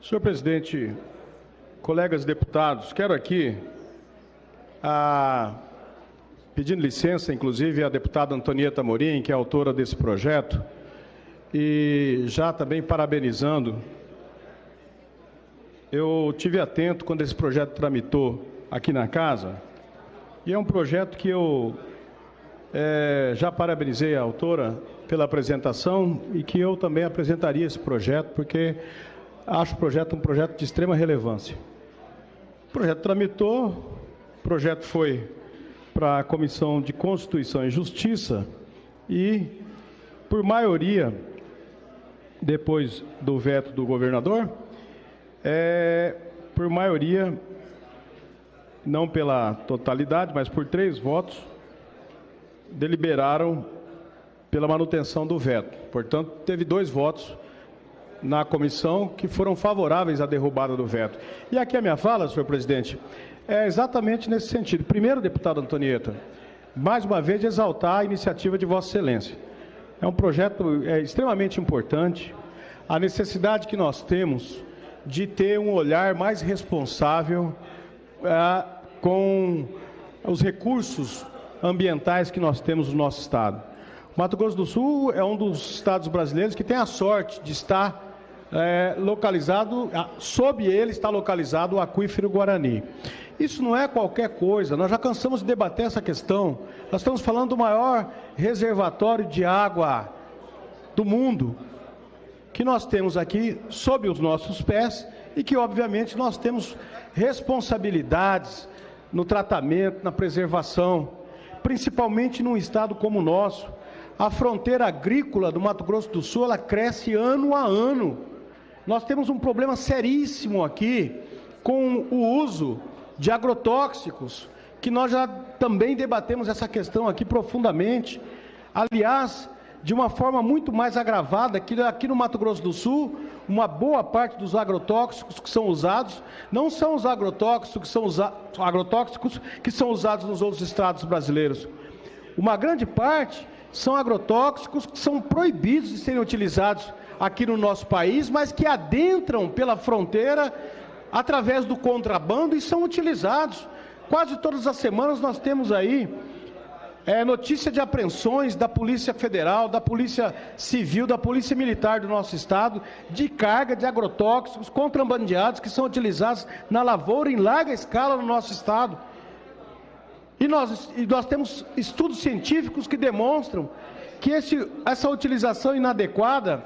Senhor presidente, colegas deputados, quero aqui, pedindo licença, inclusive, à deputada Antonieta Amorim, que é autora desse projeto, e já também parabenizando. Eu tive atento quando esse projeto tramitou aqui na casa, e é um projeto que eu já parabenizei a autora pela apresentação e que eu também apresentaria esse projeto, porque acho o projeto um projeto de extrema relevância. O projeto tramitou, o projeto foi para a Comissão de Constituição e Justiça e, por maioria, depois do veto do governador, por maioria, não pela totalidade, mas por 3 votos, deliberaram pela manutenção do veto. Portanto, teve 2 votos na comissão que foram favoráveis à derrubada do veto. E aqui a minha fala, senhor presidente, é exatamente nesse sentido. Primeiro, deputada Antonieta, mais uma vez exaltar a iniciativa de Vossa Excelência. É um projeto extremamente importante, a necessidade que nós temos de ter um olhar mais responsável com os recursos ambientais que nós temos no nosso estado. O Mato Grosso do Sul é um dos estados brasileiros que tem a sorte de estar localizado, sob ele está localizado o aquífero Guarani. Isso não é qualquer coisa, nós já cansamos de debater essa questão. Nós estamos falando do maior reservatório de água do mundo, que nós temos aqui sob os nossos pés e que, obviamente, nós temos responsabilidades no tratamento, na preservação, principalmente num estado como o nosso. A fronteira agrícola do Mato Grosso do Sul, ela cresce ano a ano. Nós temos um problema seríssimo aqui com o uso de agrotóxicos, que nós já também debatemos essa questão aqui profundamente. Aliás, de uma forma muito mais agravada, que aqui no Mato Grosso do Sul, uma boa parte dos agrotóxicos que são usados, não são os agrotóxicos que são usados nos outros estados brasileiros. Uma grande parte são agrotóxicos que são proibidos de serem utilizados aqui no nosso país, mas que adentram pela fronteira através do contrabando e são utilizados. Quase todas as semanas nós temos aí notícia de apreensões da Polícia Federal, da Polícia Civil, da Polícia Militar do nosso estado, de carga de agrotóxicos contrabandeados que são utilizados na lavoura em larga escala no nosso estado. E nós temos estudos científicos que demonstram que essa utilização inadequada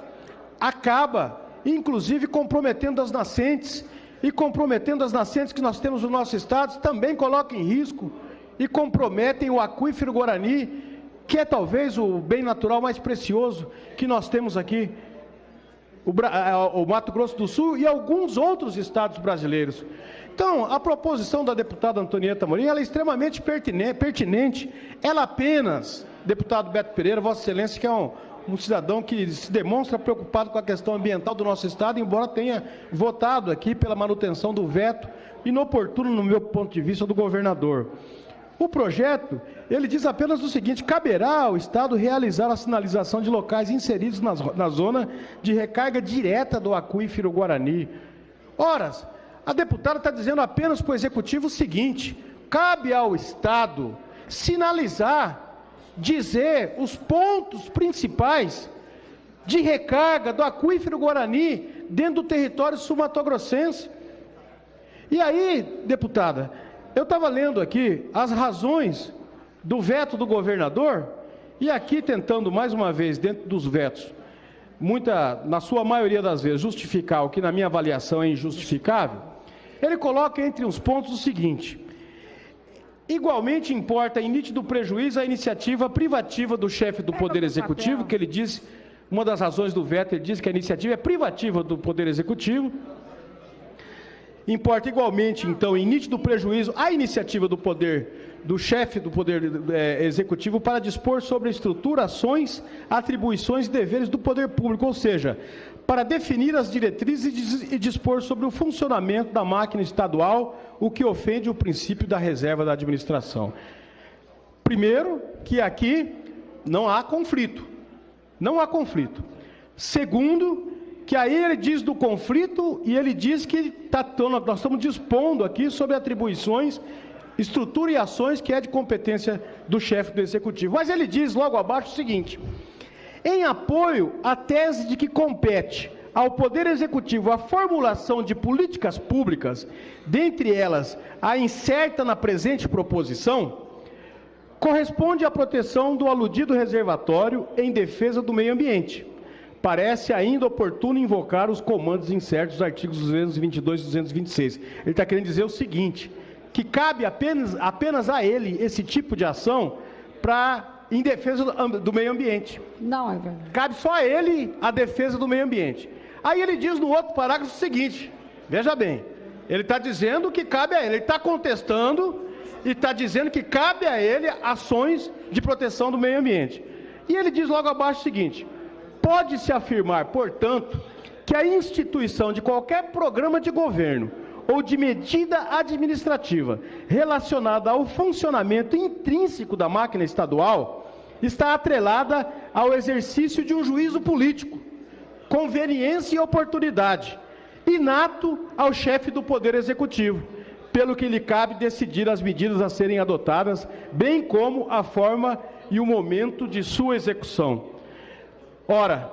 acaba, inclusive, comprometendo as nascentes, e comprometendo as nascentes que nós temos no nosso estado, também coloca em risco e comprometem o aquífero Guarani, que é talvez o bem natural mais precioso que nós temos aqui, o Mato Grosso do Sul e alguns outros estados brasileiros. Então, a proposição da deputada Antonieta Amorim, ela é extremamente pertinente. Ela apenas, deputado Beto Pereira, Vossa Excelência, que é um cidadão que se demonstra preocupado com a questão ambiental do nosso estado, embora tenha votado aqui pela manutenção do veto, inoportuno, no meu ponto de vista, do governador. O projeto, ele diz apenas o seguinte: caberá ao Estado realizar a sinalização de locais inseridos na zona de recarga direta do aquífero Guarani. Ora, a deputada está dizendo apenas para o Executivo o seguinte: cabe ao Estado sinalizar, dizer os pontos principais de recarga do aquífero Guarani dentro do território sul-mato-grossense. E aí, deputada, eu estava lendo aqui as razões do veto do governador, e aqui tentando mais uma vez, dentro dos vetos, na sua maioria das vezes, justificar o que na minha avaliação é injustificável. Ele coloca entre os pontos o seguinte: igualmente importa em nítido prejuízo a iniciativa privativa do chefe do Poder Executivo, que ele disse, uma das razões do veto, ele diz que a iniciativa é privativa do Poder Executivo. Importa igualmente, então, em nítido prejuízo a iniciativa do chefe do Poder Executivo para dispor sobre a estrutura, ações, atribuições e deveres do Poder Público, ou seja, para definir as diretrizes e dispor sobre o funcionamento da máquina estadual, o que ofende o princípio da reserva da administração. Primeiro, que aqui não há conflito. Não há conflito. Segundo, que aí ele diz do conflito e ele diz que nós estamos dispondo aqui sobre atribuições, estrutura e ações que é de competência do chefe do Executivo. Mas ele diz logo abaixo o seguinte: em apoio à tese de que compete ao Poder Executivo a formulação de políticas públicas, dentre elas a incerta na presente proposição, corresponde à proteção do aludido reservatório em defesa do meio ambiente. Parece ainda oportuno invocar os comandos incertos dos artigos 222 e 226. Ele está querendo dizer o seguinte, que cabe apenas a ele esse tipo de ação em defesa do meio ambiente. Não é verdade. Cabe só a ele a defesa do meio ambiente. Aí ele diz no outro parágrafo o seguinte, veja bem, ele está dizendo que cabe a ele, ele está contestando e está dizendo que cabe a ele ações de proteção do meio ambiente. E ele diz logo abaixo o seguinte: pode-se afirmar, portanto, que a instituição de qualquer programa de governo ou de medida administrativa relacionada ao funcionamento intrínseco da máquina estadual está atrelada ao exercício de um juízo político, conveniência e oportunidade, inato ao chefe do Poder Executivo, pelo que lhe cabe decidir as medidas a serem adotadas, bem como a forma e o momento de sua execução. Ora,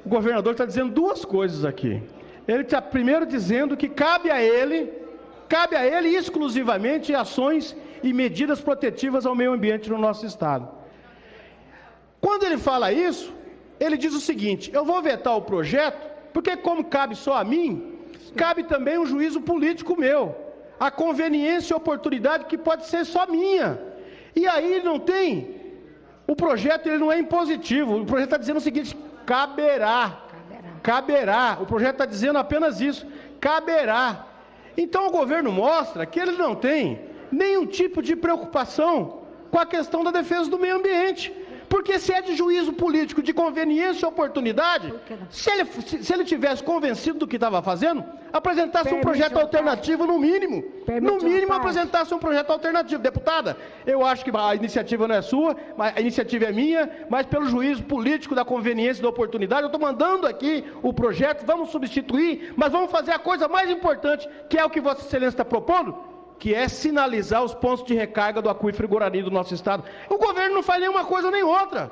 o governador está dizendo duas coisas aqui. Ele está primeiro dizendo que cabe a ele exclusivamente ações e medidas protetivas ao meio ambiente no nosso estado. Quando ele fala isso, ele diz o seguinte: eu vou vetar o projeto, porque como cabe só a mim, cabe também um juízo político meu, a conveniência e oportunidade que pode ser só minha. E aí não tem, o projeto ele não é impositivo, o projeto está dizendo o seguinte: caberá, o projeto está dizendo apenas isso, caberá. Então o governo mostra que ele não tem nenhum tipo de preocupação com a questão da defesa do meio ambiente. Porque se é de juízo político, de conveniência e oportunidade, se ele tivesse convencido do que estava fazendo, apresentasse um projeto alternativo no mínimo. No mínimo apresentasse um projeto alternativo. Deputada, eu acho que a iniciativa não é sua, a iniciativa é minha, mas pelo juízo político da conveniência e da oportunidade, eu estou mandando aqui o projeto, vamos substituir, mas vamos fazer a coisa mais importante, que é o que Vossa Excelência está propondo, que é sinalizar os pontos de recarga do aquífero Guarani do nosso estado. O governo não faz nenhuma coisa nem outra.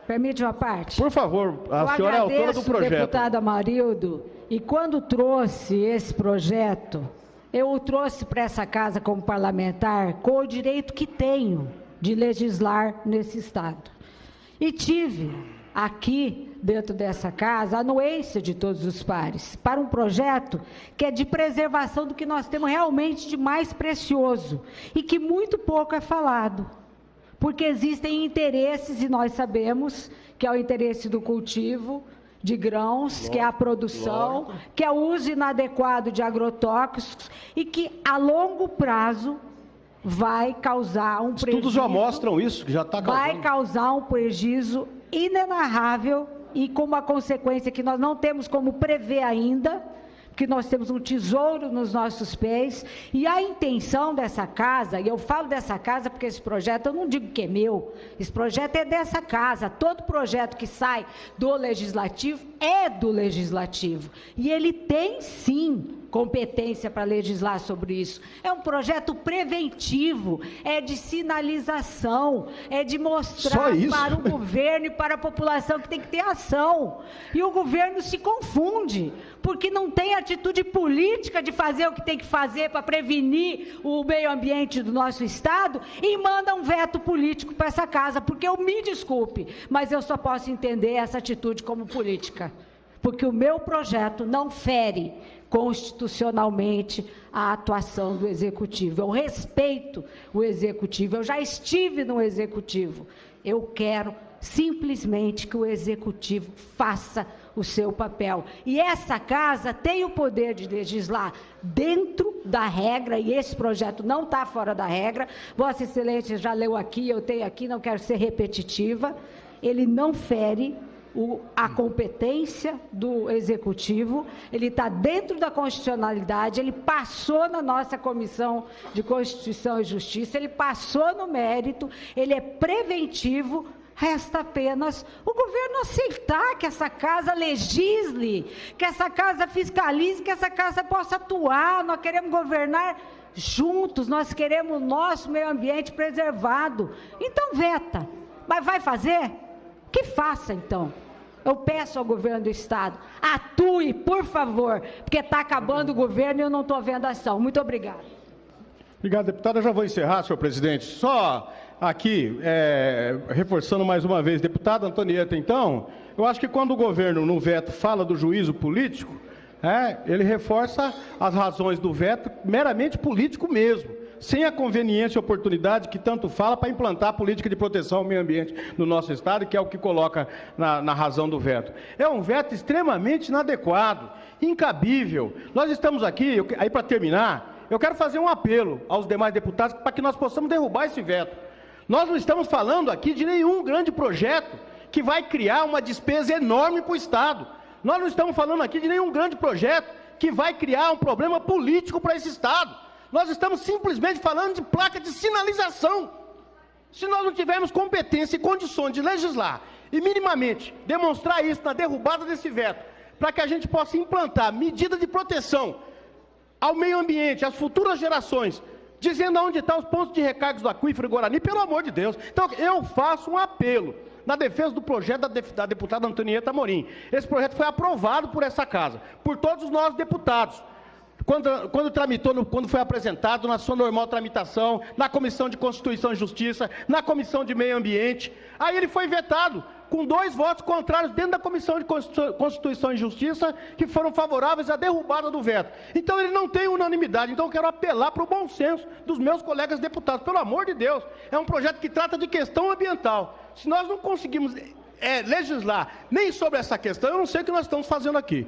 Permite uma parte? Por favor, a senhora é autora do projeto. Deputado Amarildo, e quando trouxe esse projeto, eu o trouxe para essa casa como parlamentar com o direito que tenho de legislar nesse estado. E tive aqui, dentro dessa casa, a anuência de todos os pares, para um projeto que é de preservação do que nós temos realmente de mais precioso, e que muito pouco é falado, porque existem interesses, e nós sabemos que é o interesse do cultivo de grãos, que é a produção, que é o uso inadequado de agrotóxicos, e que a longo prazo vai causar um prejuízo. Estudos já mostram isso, que já está causando. Vai causar um prejuízo inenarrável, e com uma consequência que nós não temos como prever ainda, que nós temos um tesouro nos nossos pés, e a intenção dessa casa, e eu falo dessa casa porque esse projeto, eu não digo que é meu, esse projeto é dessa casa, todo projeto que sai do Legislativo é do Legislativo, e ele tem sim competência para legislar sobre isso. É um projeto preventivo, é de sinalização, é de mostrar para o governo e para a população que tem que ter ação. E o governo se confunde, porque não tem atitude política de fazer o que tem que fazer para prevenir o meio ambiente do nosso estado, e manda um veto político para essa casa, porque eu me desculpe, mas eu só posso entender essa atitude como política, porque o meu projeto não fere constitucionalmente a atuação do Executivo. Eu respeito o Executivo, eu já estive no Executivo. Eu quero simplesmente que o Executivo faça o seu papel. E essa casa tem o poder de legislar dentro da regra, e esse projeto não está fora da regra. Vossa Excelência já leu aqui, eu tenho aqui, não quero ser repetitiva. Ele não fere a competência do Executivo, ele está dentro da constitucionalidade, ele passou na nossa Comissão de Constituição e Justiça, ele passou no mérito, ele é preventivo, Resta apenas o governo aceitar que essa casa legisle, que essa casa fiscalize, que essa casa possa atuar. Nós queremos governar juntos, nós queremos o nosso meio ambiente preservado. Então veta, mas vai fazer? Que faça então. Eu peço ao governo do estado, atue, por favor, porque está acabando o governo e eu não estou vendo ação. Muito obrigada. Obrigado, deputada. Eu já vou encerrar, senhor presidente. Só aqui, reforçando mais uma vez, deputada Antonieta, então, eu acho que quando o governo, no veto, fala do juízo político, ele reforça as razões do veto meramente político mesmo, sem a conveniência e oportunidade que tanto fala para implantar a política de proteção ao meio ambiente no nosso estado, que é o que coloca na razão do veto. É um veto extremamente inadequado, incabível. Nós estamos aqui, aí para terminar, eu quero fazer um apelo aos demais deputados para que nós possamos derrubar esse veto. Nós não estamos falando aqui de nenhum grande projeto que vai criar uma despesa enorme para o estado. Nós não estamos falando aqui de nenhum grande projeto que vai criar um problema político para esse estado. Nós estamos simplesmente falando de placa de sinalização. Se nós não tivermos competência e condições de legislar e minimamente demonstrar isso na derrubada desse veto, para que a gente possa implantar medidas de proteção ao meio ambiente, às futuras gerações, dizendo onde estão os pontos de recargas do aquífero Guarani, pelo amor de Deus. Então, eu faço um apelo na defesa do projeto da deputada Antonieta Amorim. Esse projeto foi aprovado por essa casa, por todos nós deputados. Quando foi apresentado na sua normal tramitação, na Comissão de Constituição e Justiça, na Comissão de Meio Ambiente, aí ele foi vetado, com 2 votos contrários dentro da Comissão de Constituição e Justiça, que foram favoráveis à derrubada do veto. Então ele não tem unanimidade, então eu quero apelar para o bom senso dos meus colegas deputados, pelo amor de Deus, é um projeto que trata de questão ambiental. Se nós não conseguimos legislar nem sobre essa questão, eu não sei o que nós estamos fazendo aqui.